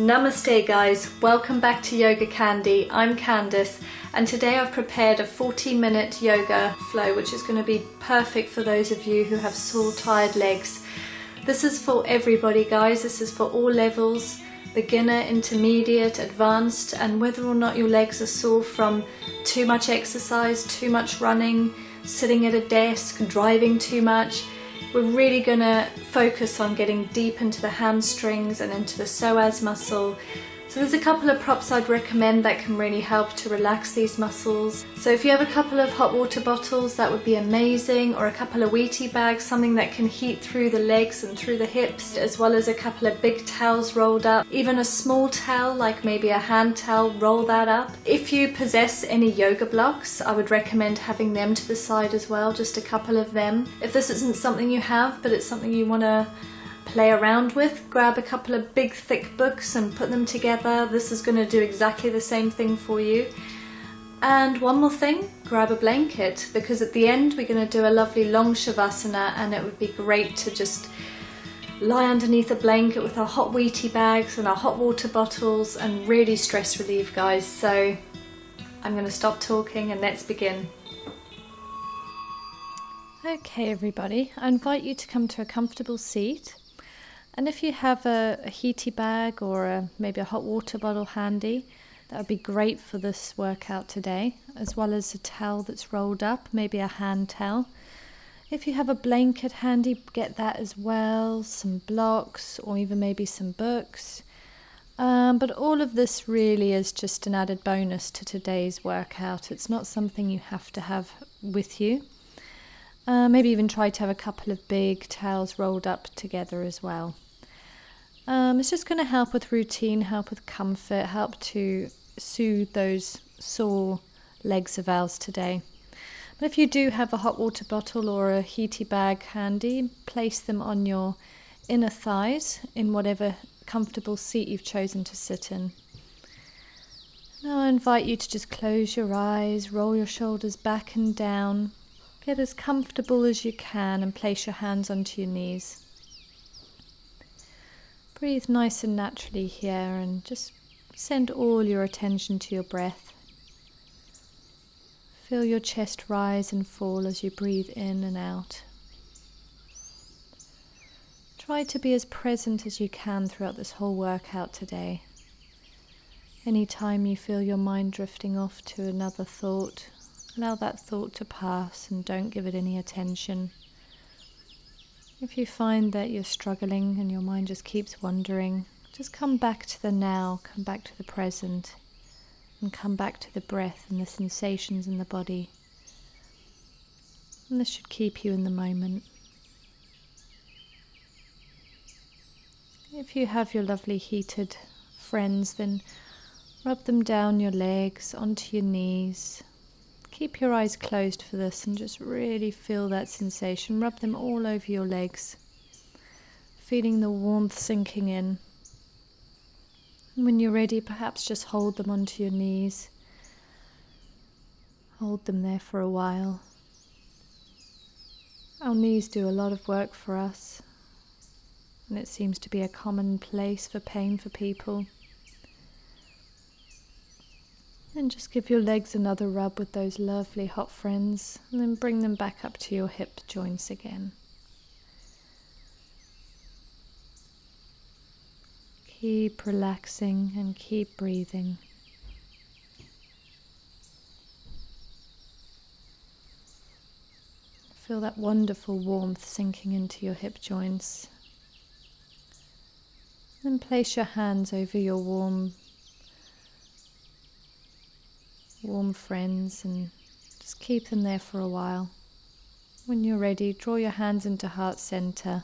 Namaste guys, welcome back to Yoga Candy. I'm Candice and today I've prepared a 40-minute yoga flow which is going to be perfect for those of you who have sore, tired legs. This is for everybody guys, this is for all levels, beginner, intermediate, advanced, and whether or not your legs are sore from too much exercise, too much running, sitting at a desk, driving too much. We're really going to focus on getting deep into the hamstrings and into the psoas muscle. So there's a couple of props I'd recommend that can really help to relax these muscles. So if you have a couple of hot water bottles, that would be amazing, or a couple of Wheatie bags, something that can heat through the legs and through the hips, as well as a couple of big towels rolled up. Even a small towel, like maybe a hand towel, roll that up. If you possess any yoga blocks, I would recommend having them to the side as well, just a couple of them. If this isn't something you have, but it's something you want to play around with, grab a couple of big thick books and put them together. This is going to do exactly the same thing for you. And one more thing, grab a blanket, because at the end we're going to do a lovely long Shavasana and it would be great to just lie underneath a blanket with our hot Wheatie bags and our hot water bottles and really stress relieve guys. So I'm going to stop talking and let's begin. Okay everybody, I invite you to come to a comfortable seat. And if you have a heaty bag or maybe a hot water bottle handy, that would be great for this workout today, as well as a towel that's rolled up, maybe a hand towel. If you have a blanket handy, get that as well, some blocks or even maybe some books. But all of this really is just an added bonus to today's workout. It's not something you have to have with you. Maybe even try to have a couple of big towels rolled up together as well. It's just going to help with routine, help with comfort, help to soothe those sore legs of ours today. But if you do have a hot water bottle or a heaty bag handy, place them on your inner thighs in whatever comfortable seat you've chosen to sit in. Now I invite you to just close your eyes, roll your shoulders back and down. Get as comfortable as you can and place your hands onto your knees. Breathe nice and naturally here and just send all your attention to your breath. Feel your chest rise and fall as you breathe in and out. Try to be as present as you can throughout this whole workout today. Anytime you feel your mind drifting off to another thought, allow that thought to pass and don't give it any attention. If you find that you're struggling and your mind just keeps wandering, just come back to the now, come back to the present, and come back to the breath and the sensations in the body. And this should keep you in the moment. If you have your lovely heated friends, then rub them down your legs, onto your knees. Keep your eyes closed for this and just really feel that sensation. Rub them all over your legs, feeling the warmth sinking in. And when you're ready, perhaps just hold them onto your knees. Hold them there for a while. Our knees do a lot of work for us, and it seems to be a common place for pain for people. And just give your legs another rub with those lovely hot friends, and then bring them back up to your hip joints again. Keep relaxing and keep breathing. Feel that wonderful warmth sinking into your hip joints. Then place your hands over your warm friends and just keep them there for a while. When you're ready, draw your hands into heart center.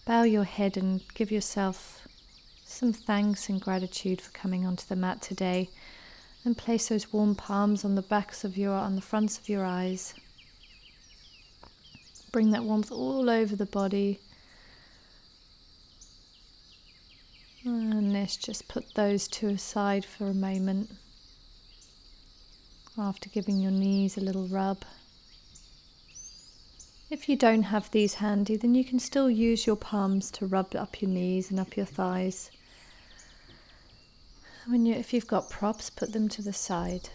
Bow your head and give yourself some thanks and gratitude for coming onto the mat today. And place those warm palms on the fronts of your eyes. Bring that warmth all over the body. And let's just put those to a side for a moment. After giving your knees a little rub. If you don't have these handy, then you can still use your palms to rub up your knees and up your thighs. If you've got props, put them to the side.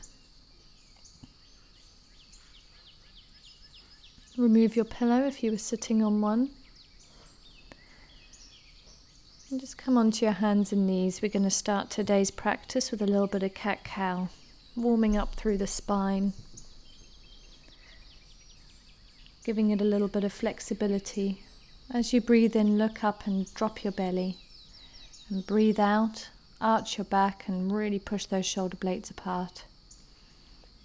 Remove your pillow if you were sitting on one. And just come onto your hands and knees. We're going to start today's practice with a little bit of cat-cow, warming up through the spine, giving it a little bit of flexibility. As you breathe in, look up and drop your belly. And breathe out, arch your back and really push those shoulder blades apart.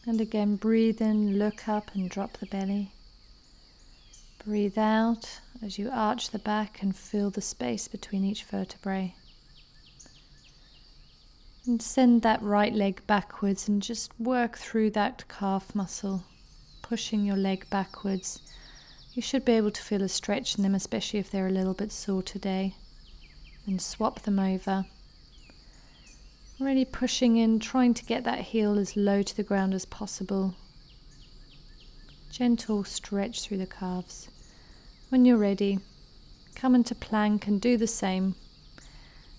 And again, breathe in, look up and drop the belly. Breathe out as you arch the back and feel the space between each vertebrae. And send that right leg backwards and just work through that calf muscle, pushing your leg backwards. You should be able to feel a stretch in them, especially if they're a little bit sore today. And swap them over. Really pushing in, trying to get that heel as low to the ground as possible. Gentle stretch through the calves. When you're ready, come into plank and do the same.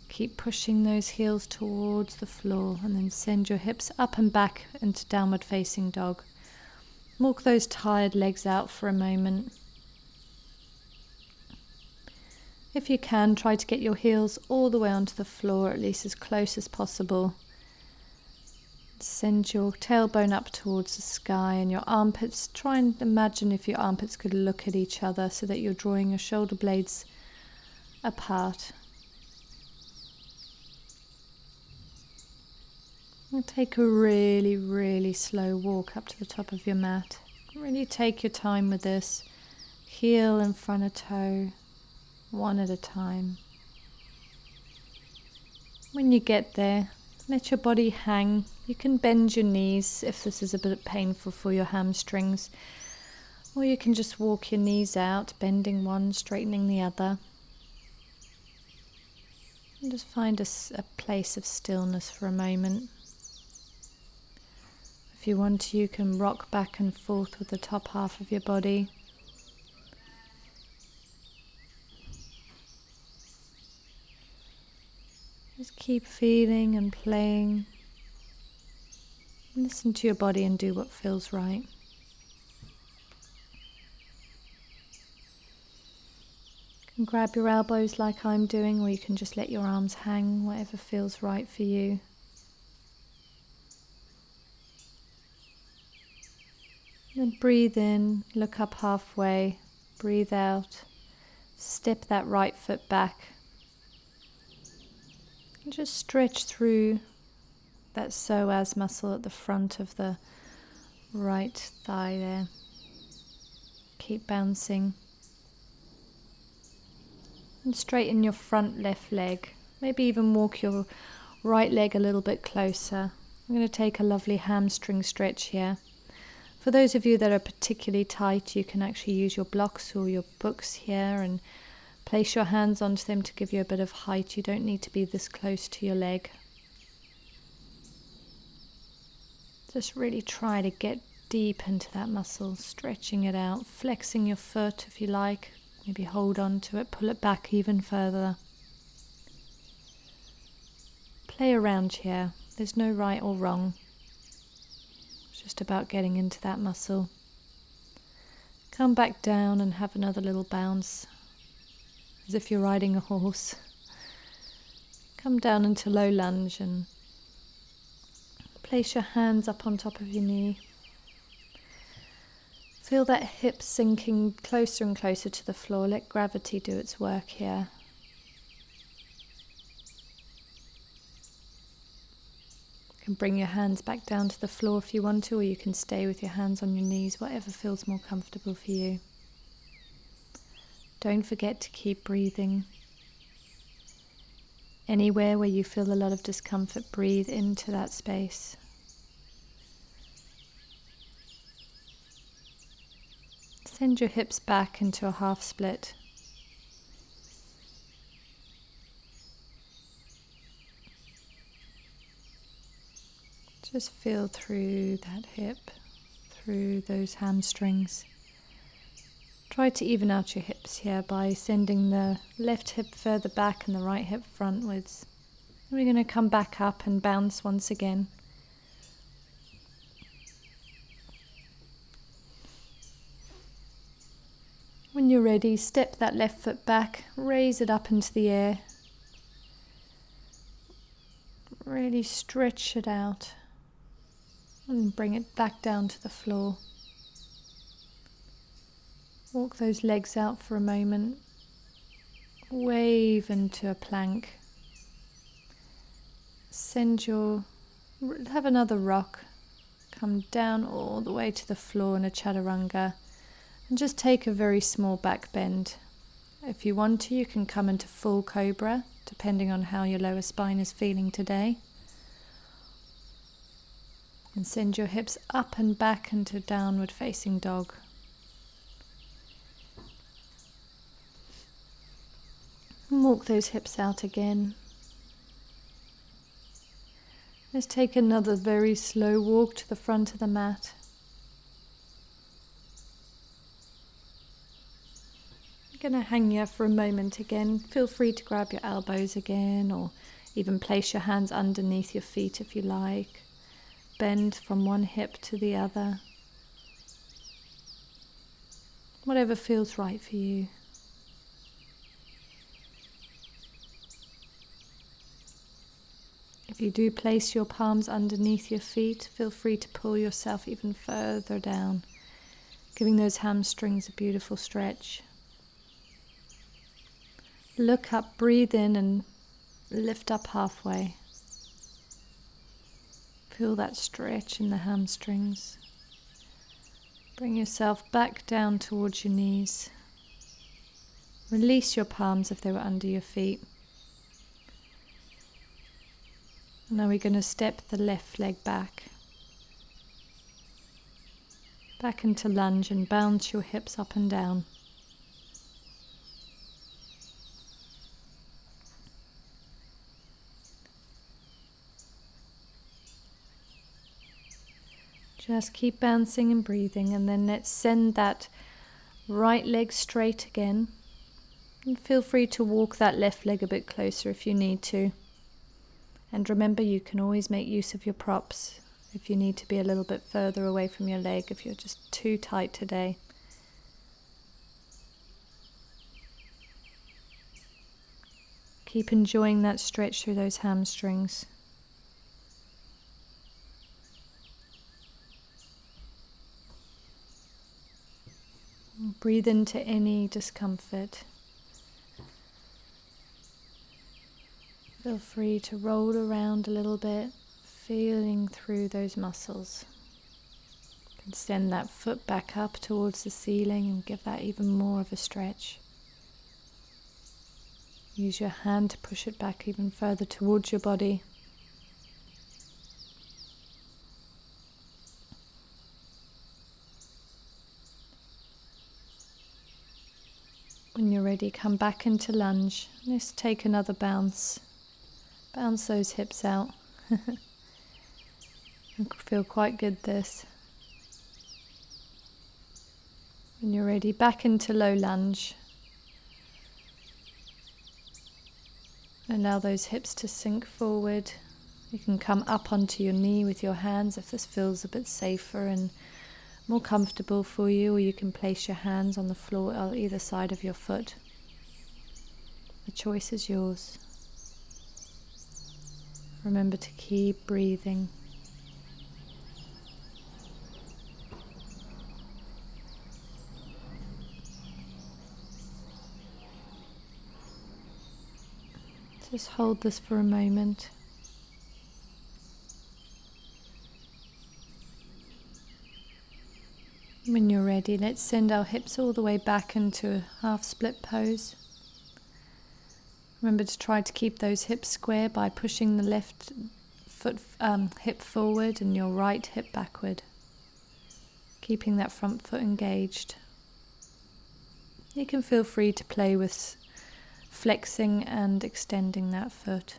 Keep pushing those heels towards the floor and then send your hips up and back into downward facing dog. Walk those tired legs out for a moment. If you can, try to get your heels all the way onto the floor, at least as close as possible. Send your tailbone up towards the sky and your armpits. Try and imagine if your armpits could look at each other so that you're drawing your shoulder blades apart. And take a really, really slow walk up to the top of your mat. Really take your time with this. Heel in front of toe. One at a time. When you get there, let your body hang. You can bend your knees if this is a bit painful for your hamstrings, or you can just walk your knees out, bending one, straightening the other. And just find a place of stillness for a moment. If you want to, you can rock back and forth with the top half of your body. Just keep feeling and playing. Listen to your body and do what feels right. You can grab your elbows like I'm doing, or you can just let your arms hang, whatever feels right for you. Then breathe in, look up halfway, breathe out, step that right foot back. And just stretch through that psoas muscle at the front of the right thigh there. Keep bouncing. And straighten your front left leg. Maybe even walk your right leg a little bit closer. I'm going to take a lovely hamstring stretch here. For those of you that are particularly tight, you can actually use your blocks or your books here and place your hands onto them to give you a bit of height. You don't need to be this close to your leg. Just really try to get deep into that muscle, stretching it out, flexing your foot if you like. Maybe hold on to it, pull it back even further. Play around here. There's no right or wrong. It's just about getting into that muscle. Come back down and have another little bounce, as if you're riding a horse. Come down into low lunge and place your hands up on top of your knee. Feel that hip sinking closer and closer to the floor. Let gravity do its work here. You can bring your hands back down to the floor if you want to, or you can stay with your hands on your knees, whatever feels more comfortable for you. Don't forget to keep breathing. Anywhere where you feel a lot of discomfort, breathe into that space. Send your hips back into a half split. Just feel through that hip, through those hamstrings. Try to even out your hips here by sending the left hip further back and the right hip frontwards. We're going to come back up and bounce once again. When you're ready, step that left foot back, raise it up into the air. Really stretch it out and bring it back down to the floor. Walk those legs out for a moment. Wave into a plank. Have another rock. Come down all the way to the floor in a Chaturanga. And just take a very small back bend. If you want to, you can come into full cobra, depending on how your lower spine is feeling today. And send your hips up and back into downward facing dog. And walk those hips out again. Let's take another very slow walk to the front of the mat. I'm going to hang here for a moment again. Feel free to grab your elbows again, or even place your hands underneath your feet if you like. Bend from one hip to the other. Whatever feels right for you. If you do place your palms underneath your feet, feel free to pull yourself even further down, giving those hamstrings a beautiful stretch. Look up, breathe in and lift up halfway. Feel that stretch in the hamstrings. Bring yourself back down towards your knees. Release your palms if they were under your feet. Now we're going to step the left leg back into lunge and bounce your hips up and down. Just keep bouncing and breathing, and then let's send that right leg straight again. And feel free to walk that left leg a bit closer if you need to. And remember, you can always make use of your props if you need to be a little bit further away from your leg if you're just too tight today. Keep enjoying that stretch through those hamstrings. Breathe into any discomfort. Feel free to roll around a little bit, feeling through those muscles. You can send that foot back up towards the ceiling and give that even more of a stretch. Use your hand to push it back even further towards your body. When you're ready, come back into lunge. Let's take another bounce. Bounce those hips out. I feel quite good this. When you're ready, back into low lunge. Allow those hips to sink forward. You can come up onto your knee with your hands if this feels a bit safer and more comfortable for you, or you can place your hands on the floor on either side of your foot. The choice is yours. Remember to keep breathing. Just hold this for a moment. When you're ready, let's send our hips all the way back into a half split pose. Remember to try to keep those hips square by pushing the left foot hip forward and your right hip backward, keeping that front foot engaged. You can feel free to play with flexing and extending that foot.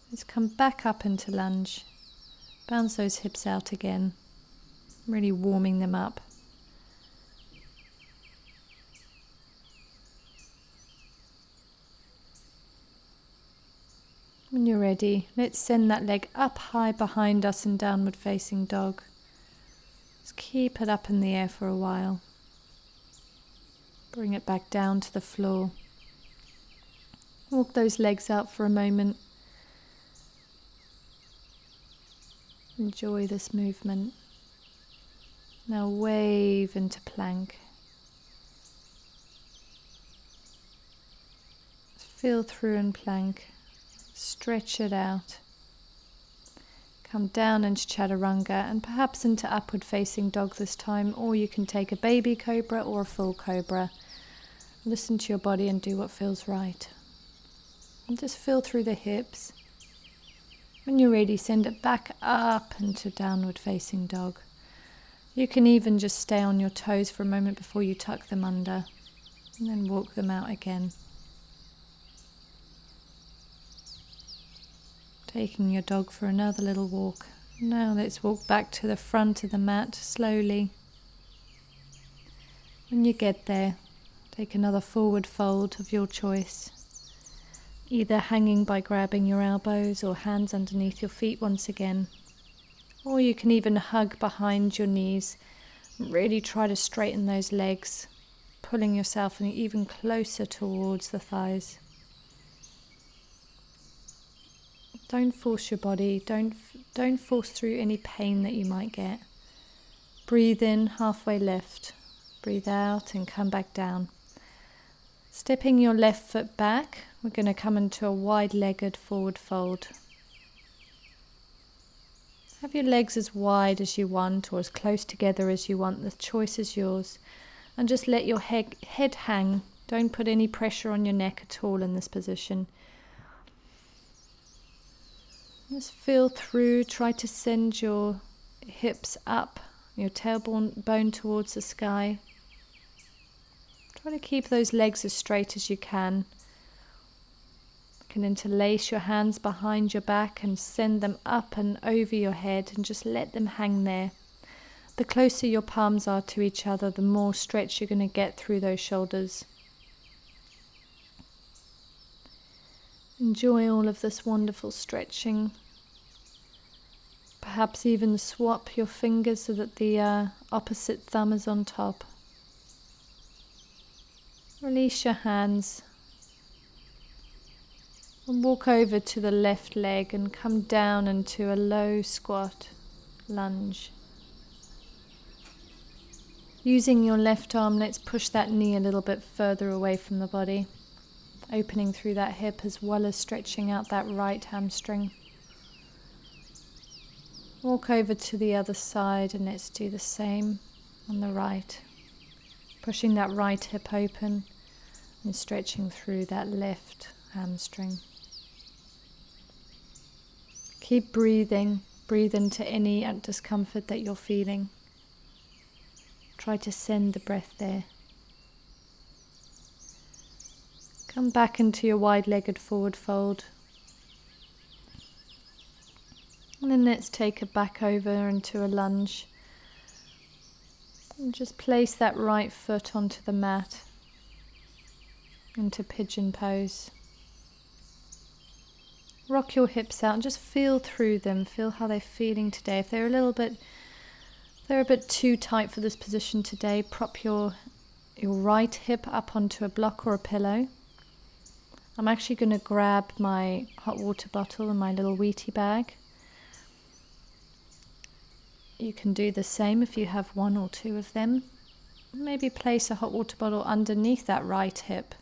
Let's come back up into lunge. Bounce those hips out again, really warming them up. When you're ready, let's send that leg up high behind us in downward facing dog. Just keep it up in the air for a while. Bring it back down to the floor. Walk those legs out for a moment. Enjoy this movement. Now wave into plank. Feel through in plank. Stretch it out. Come down into Chaturanga and perhaps into upward facing dog this time, or you can take a baby cobra or a full cobra. Listen to your body and do what feels right. And just feel through the hips. When you're ready, send it back up into downward facing dog. You can even just stay on your toes for a moment before you tuck them under, and then walk them out again. Taking your dog for another little walk. Now let's walk back to the front of the mat slowly. When you get there, take another forward fold of your choice. Either hanging by grabbing your elbows or hands underneath your feet once again. Or you can even hug behind your knees. Really try to straighten those legs, pulling yourself even closer towards the thighs. Don't force your body, don't force through any pain that you might get. Breathe in, halfway lift. Breathe out and come back down. Stepping your left foot back, we're going to come into a wide-legged forward fold. Have your legs as wide as you want or as close together as you want. The choice is yours. And just let your head hang. Don't put any pressure on your neck at all in this position. Just feel through, try to send your hips up, your tailbone towards the sky. Try to keep those legs as straight as you can. You can interlace your hands behind your back and send them up and over your head and just let them hang there. The closer your palms are to each other, the more stretch you're going to get through those shoulders. Enjoy all of this wonderful stretching. Perhaps even swap your fingers so that the opposite thumb is on top. Release your hands and walk over to the left leg and come down into a low squat lunge. Using your left arm, let's push that knee a little bit further away from the body. Opening through that hip as well as stretching out that right hamstring. Walk over to the other side and let's do the same on the right. Pushing that right hip open and stretching through that left hamstring. Keep breathing. Breathe into any discomfort that you're feeling. Try to send the breath there. Come back into your wide-legged forward fold. And then let's take it back over into a lunge. And just place that right foot onto the mat. Into Pigeon Pose. Rock your hips out and just feel through them. Feel how they're feeling today. If they're a bit too tight for this position today, prop your right hip up onto a block or a pillow. I'm actually going to grab my hot water bottle and my little Wheatie bag. You can do the same if you have one or two of them. Maybe place a hot water bottle underneath that right hip.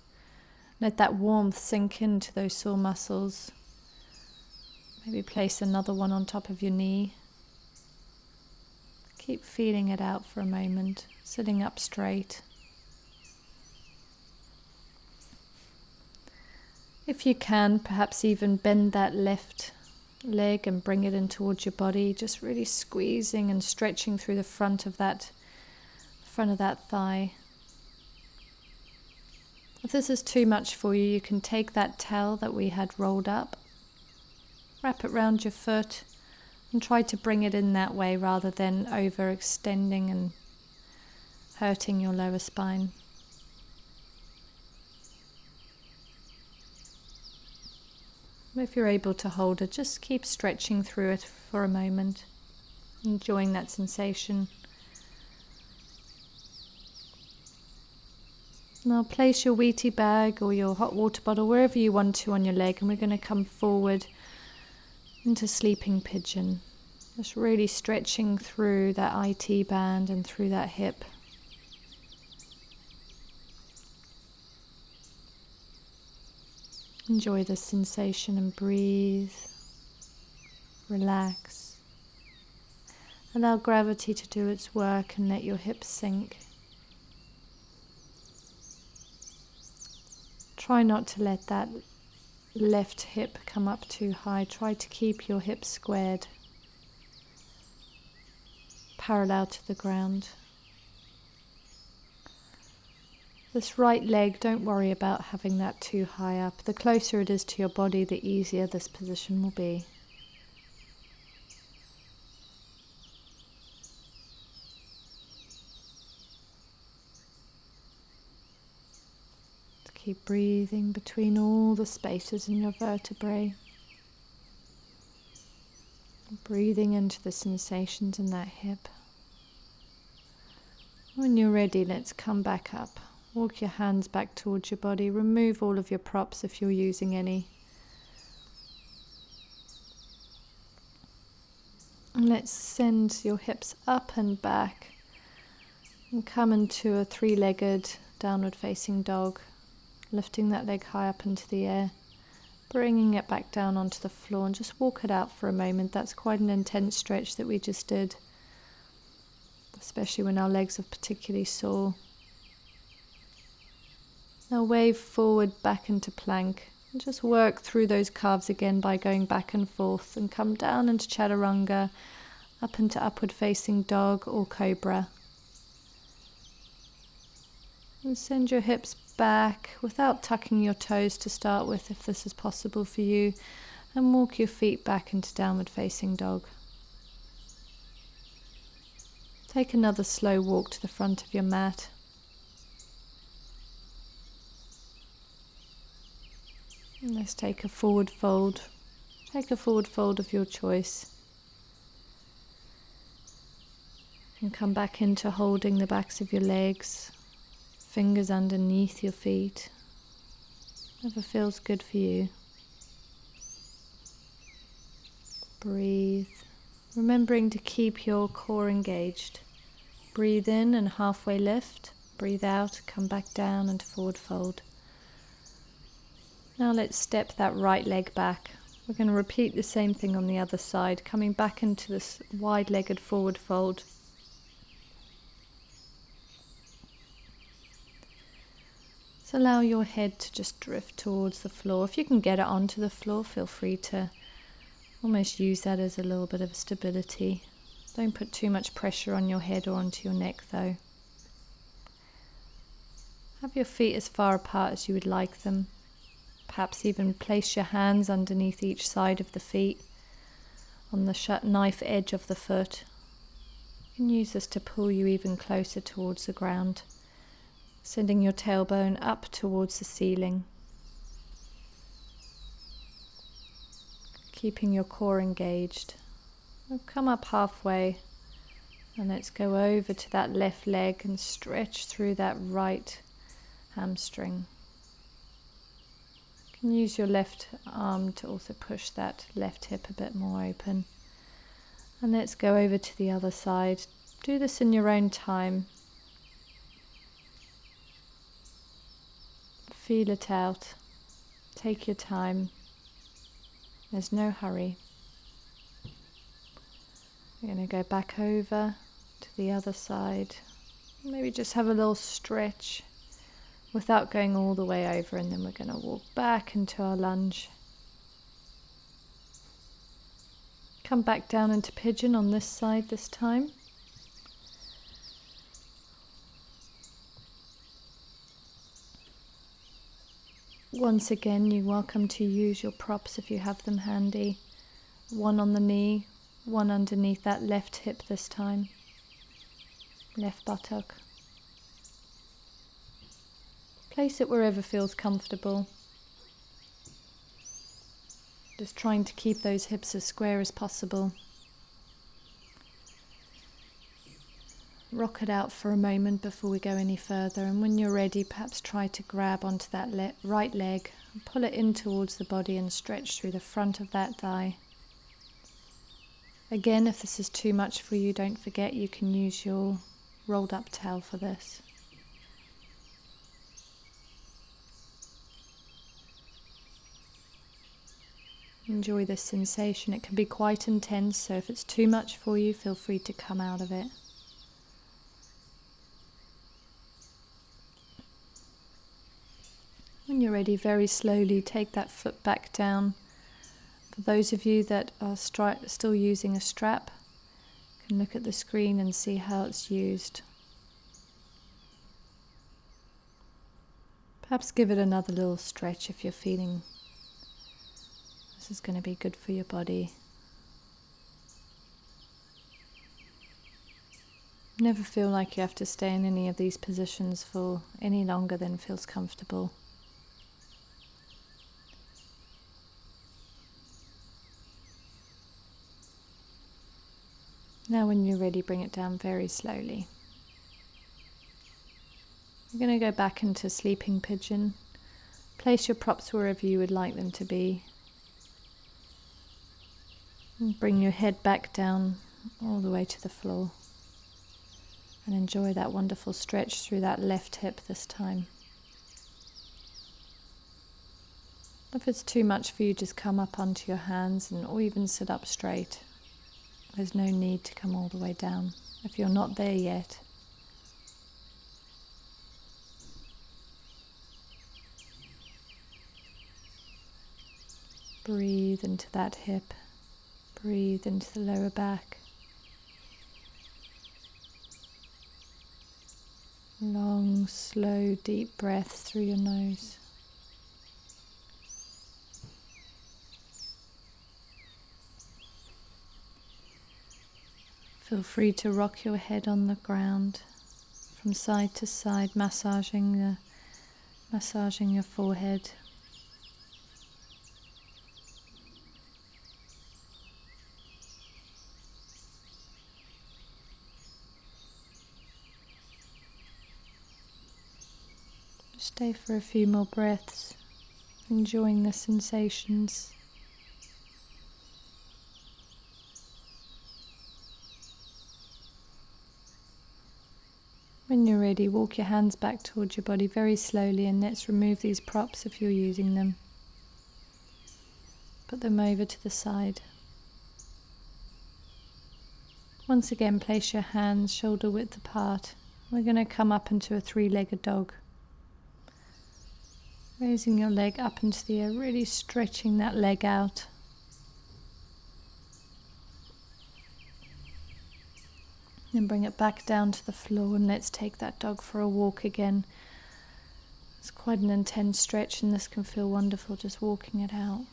Let that warmth sink into those sore muscles. Maybe place another one on top of your knee. Keep feeling it out for a moment, sitting up straight. If you can, perhaps even bend that left leg and bring it in towards your body, just really squeezing and stretching through the front of that thigh. If this is too much for you, you can take that towel that we had rolled up, wrap it around your foot and try to bring it in that way rather than overextending and hurting your lower spine. If you're able to hold it, just keep stretching through it for a moment, enjoying that sensation. Now place your Wheatie bag or your hot water bottle wherever you want to on your leg, and we're going to come forward into sleeping pigeon. Just really stretching through that IT band and through that hip. Enjoy the sensation and breathe. Relax. Allow gravity to do its work and let your hips sink. Try not to let that left hip come up too high. Try to keep your hips squared, parallel to the ground. This right leg, don't worry about having that too high up. The closer it is to your body, the easier this position will be. Keep breathing between all the spaces in your vertebrae. Breathing into the sensations in that hip. When you're ready, let's come back up. Walk your hands back towards your body. Remove all of your props if you're using any. And let's send your hips up and back and come into a three-legged downward facing dog. Lifting that leg high up into the air, bringing it back down onto the floor, and just walk it out for a moment. That's quite an intense stretch that we just did, especially when our legs are particularly sore. Now wave forward back into plank, and just work through those calves again by going back and forth, and come down into Chaturanga, up into upward facing dog or cobra. And send your hips back without tucking your toes to start with, if this is possible for you, and walk your feet back into downward facing dog. Take another slow walk to the front of your mat. And let's take a forward fold. Take a forward fold of your choice. And come back into holding the backs of your legs, fingers underneath your feet. Whatever feels good for you. Breathe, remembering to keep your core engaged. Breathe in and halfway lift. Breathe out, come back down and forward fold. Now let's step that right leg back. We're going to repeat the same thing on the other side, coming back into this wide-legged forward fold. So allow your head to just drift towards the floor. If you can get it onto the floor, feel free to almost use that as a little bit of stability. Don't put too much pressure on your head or onto your neck though. Have your feet as far apart as you would like them. Perhaps even place your hands underneath each side of the feet on the knife edge of the foot. You can use this to pull you even closer towards the ground, sending your tailbone up towards the ceiling. Keeping your core engaged. We'll come up halfway and let's go over to that left leg and stretch through that right hamstring. You can use your left arm to also push that left hip a bit more open. And let's go over to the other side. Do this in your own time. Feel it out. Take your time. There's no hurry. We're going to go back over to the other side. Maybe just have a little stretch without going all the way over, and then we're going to walk back into our lunge. Come back down into pigeon on this side this time. Once again, you're welcome to use your props if you have them handy. One on the knee, one underneath that left hip this time. Left buttock. Place it wherever feels comfortable. Just trying to keep those hips as square as possible. Rock it out for a moment before we go any further, and when you're ready, perhaps try to grab onto that right leg and pull it in towards the body and stretch through the front of that thigh. Again, if this is too much for you, don't forget you can use your rolled up towel for this. Enjoy this sensation. It can be quite intense, so if it's too much for you, feel free to come out of it. When you're ready, very slowly take that foot back down. For those of you that are still using a strap, you can look at the screen and see how it's used. Perhaps give it another little stretch if you're feeling this is going to be good for your body. Never feel like you have to stay in any of these positions for any longer than feels comfortable. Now when you're ready, bring it down very slowly. You're going to go back into sleeping pigeon. Place your props wherever you would like them to be. And bring your head back down all the way to the floor. And enjoy that wonderful stretch through that left hip this time. If it's too much for you, just come up onto your hands or even sit up straight. There's no need to come all the way down if you're not there yet. Breathe into that hip. Breathe into the lower back. Long, slow, deep breaths through your nose. Feel free to rock your head on the ground from side to side, massaging your forehead. Stay for a few more breaths, enjoying the sensations. When you're ready, walk your hands back towards your body very slowly, and let's remove these props if you're using them. Put them over to the side. Once again, place your hands shoulder width apart. We're going to come up into a three-legged dog. Raising your leg up into the air, really stretching that leg out. Then bring it back down to the floor, and let's take that dog for a walk again. It's quite an intense stretch, and this can feel wonderful just walking it out.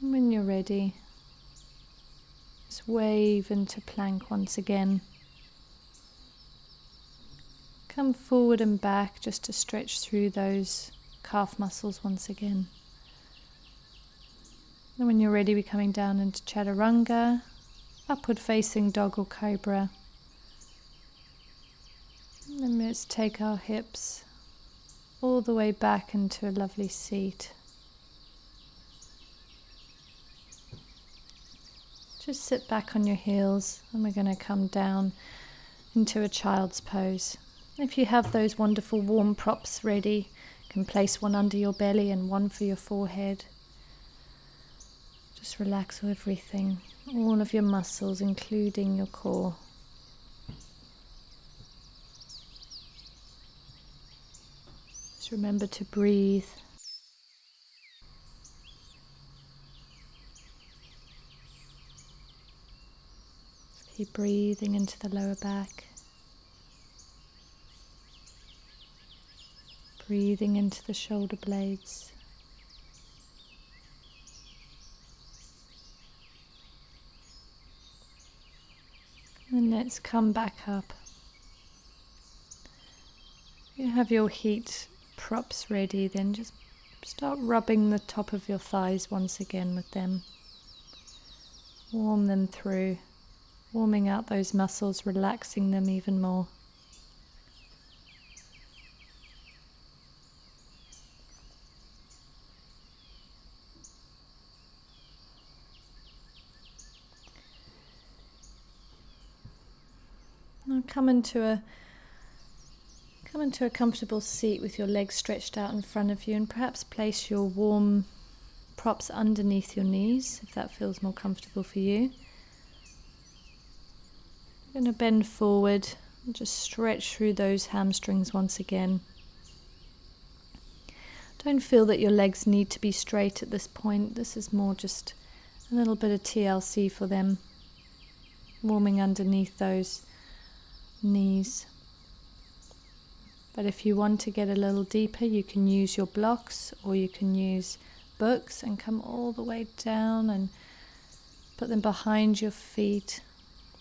And when you're ready, just wave into plank once again. Come forward and back just to stretch through those calf muscles once again. And when you're ready, we're coming down into Chaturanga, upward facing dog or cobra. And then let's take our hips all the way back into a lovely seat. Just sit back on your heels, and we're going to come down into a child's pose. If you have those wonderful warm props ready, you can place one under your belly and one for your forehead. Just relax everything, all of your muscles, including your core. Just remember to breathe. Just keep breathing into the lower back. Breathing into the shoulder blades. And let's come back up. You have your heat props ready, then just Start rubbing the top of your thighs once again with them. Warm them through, warming out those muscles, relaxing them even more. Now come into a comfortable seat with your legs stretched out in front of you, and perhaps place your warm props underneath your knees if that feels more comfortable for you. You're going to bend forward and just stretch through those hamstrings once again. Don't feel that your legs need to be straight at this point. This is more just a little bit of TLC for them, warming underneath those knees. But if you want to get a little deeper, you can use your blocks or you can use books and come all the way down and put them behind your feet,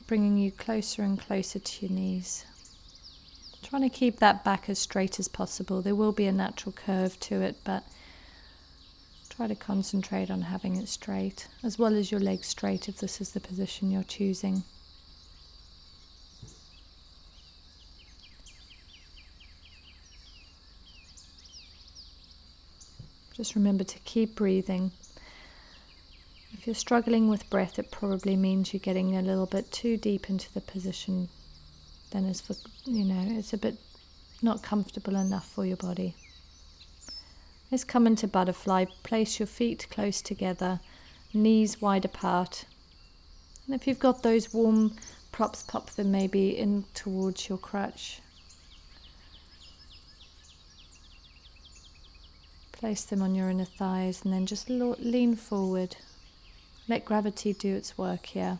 bringing you closer and closer to your knees. Trying to keep that back as straight as possible. There will be a natural curve to it, but try to concentrate on having it straight, as well as your legs straight if this is the position you're choosing. Just remember to keep breathing. If you're struggling with breath, it probably means you're getting a little bit too deep into the position. Then it's a bit not comfortable enough for your body. Let's come into butterfly. Place your feet close together, knees wide apart. And if you've got those warm props, pop them maybe in towards your crutch. Place them on your inner thighs and then just lean forward. Let gravity do its work here.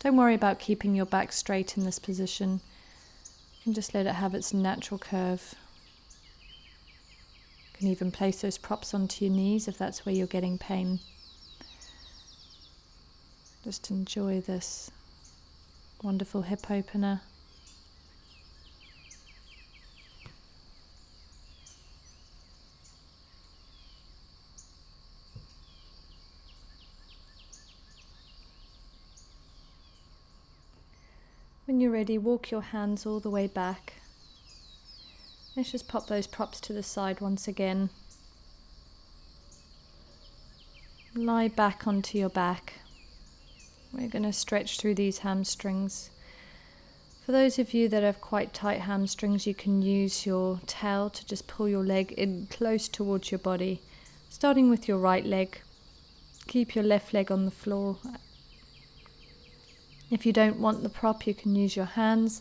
Don't worry about keeping your back straight in this position. You can just let it have its natural curve. You can even place those props onto your knees if that's where you're getting pain. Just enjoy this wonderful hip opener. When you're ready, walk your hands all the way back. Let's just pop those props to the side once again. Lie back onto your back. We're going to stretch through these hamstrings. For those of you that have quite tight hamstrings, you can use your towel to just pull your leg in close towards your body. Starting with your right leg. Keep your left leg on the floor. If you don't want the prop, you can use your hands.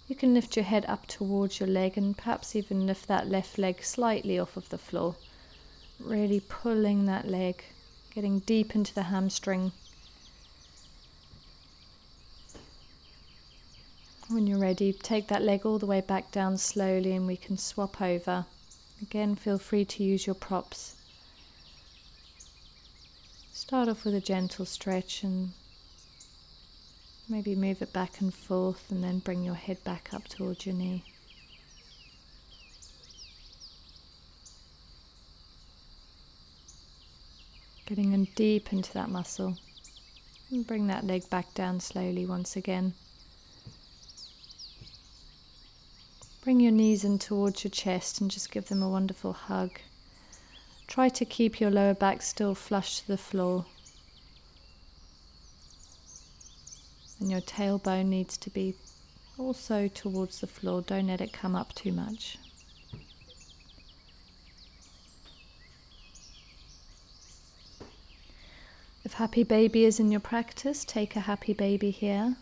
You can lift your head up towards your leg and perhaps even lift that left leg slightly off of the floor. Really pulling that leg, getting deep into the hamstring. When you're ready, take that leg all the way back down slowly and we can swap over. Again, feel free to use your props. Start off with a gentle stretch and maybe move it back and forth and then bring your head back up towards your knee. Getting in deep into that muscle. And bring that leg back down slowly once again. Bring your knees in towards your chest and just give them a wonderful hug. Try to keep your lower back still flush to the floor. And your tailbone needs to be also towards the floor. Don't let it come up too much. If happy baby is in your practice, take a happy baby here.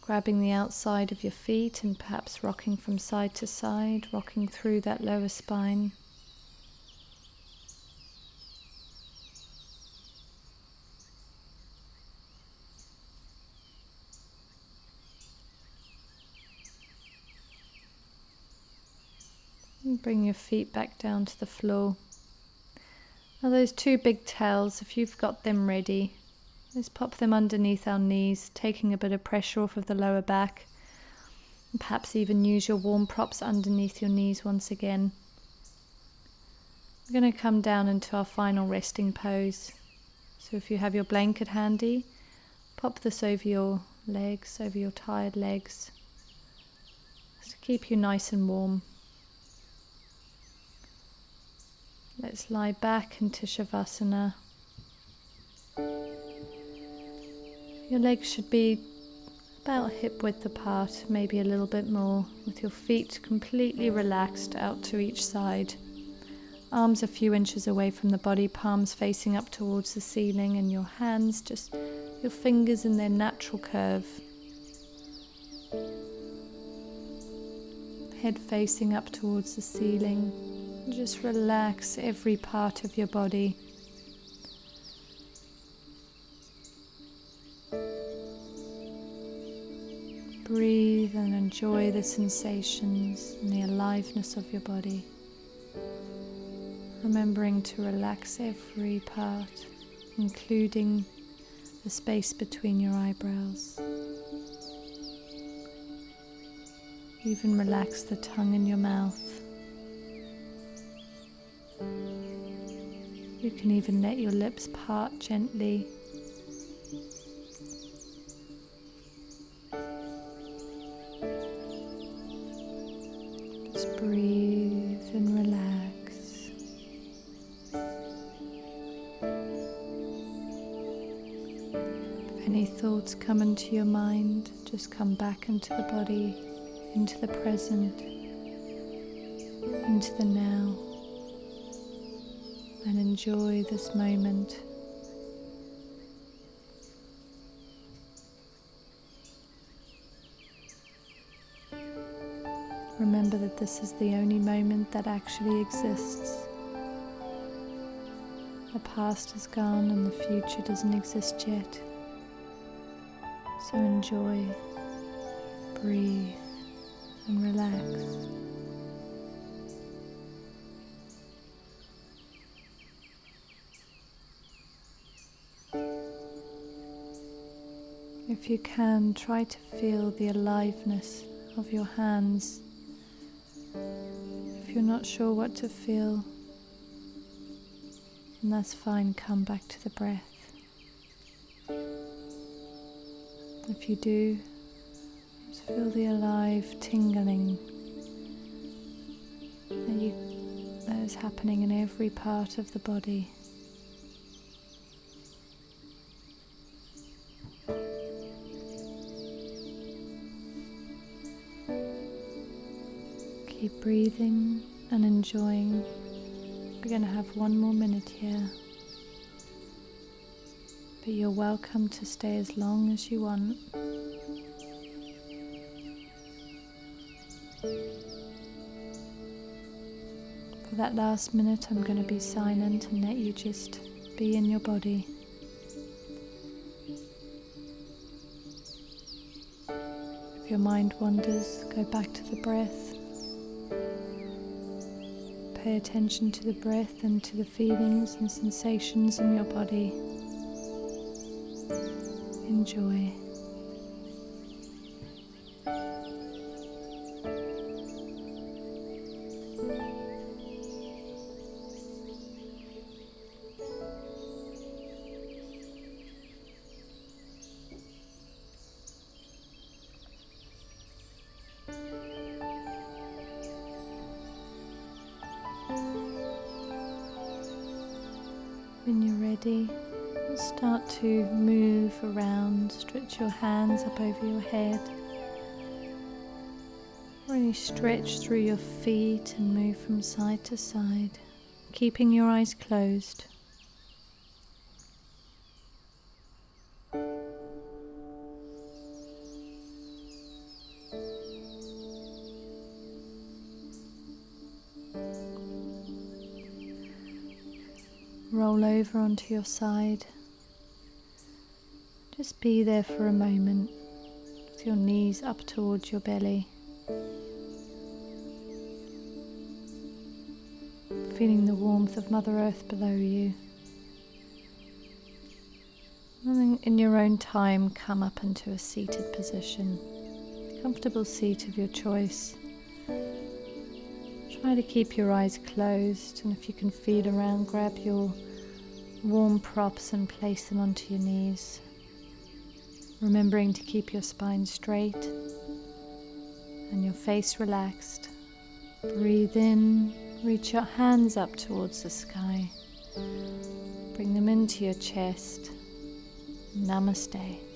Grabbing the outside of your feet and perhaps rocking from side to side, rocking through that lower spine. And bring your feet back down to the floor. Now those two big towels, if you've got them ready, just pop them underneath our knees, taking a bit of pressure off of the lower back. And perhaps even use your warm props underneath your knees once again. We're going to come down into our final resting pose. So if you have your blanket handy, pop this over your legs, over your tired legs, just to keep you nice and warm. Let's lie back into Shavasana. Your legs should be about hip width apart, maybe a little bit more, with your feet completely relaxed out to each side. Arms a few inches away from the body, palms facing up towards the ceiling, and your hands, just your fingers in their natural curve. Head facing up towards the ceiling. Just relax every part of your body. Breathe and enjoy the sensations and the aliveness of your body. Remembering to relax every part, including the space between your eyebrows. Even relax the tongue in your mouth. You can even let your lips part gently. Just breathe and relax. If any thoughts come into your mind, just come back into the body, into the present, into the now, and enjoy this moment. Remember that this is the only moment that actually exists. The past is gone and the future doesn't exist yet. So enjoy, breathe, and relax. If you can, try to feel the aliveness of your hands. If you're not sure what to feel, then that's fine, come back to the breath. If you do, just feel the alive tingling that is happening in every part of the body. Keep breathing and enjoying. We're going to have one more minute here, but you're welcome to stay as long as you want. For that last minute, I'm going to be silent and let you just be in your body. If your mind wanders, go back to the breath. Pay attention to the breath and to the feelings and sensations in your body. Enjoy. When you're ready, start to move around, stretch your hands up over your head. Really stretch through your feet and move from side to side, keeping your eyes closed. Roll over onto your side. Just be there for a moment with your knees up towards your belly. Feeling the warmth of Mother Earth below you. And then in your own time, come up into a seated position. Comfortable seat of your choice. Try to keep your eyes closed, and if you can feel around, grab your warm props and place them onto your knees. Remembering to keep your spine straight and your face relaxed. Breathe in, reach your hands up towards the sky. Bring them into your chest. Namaste.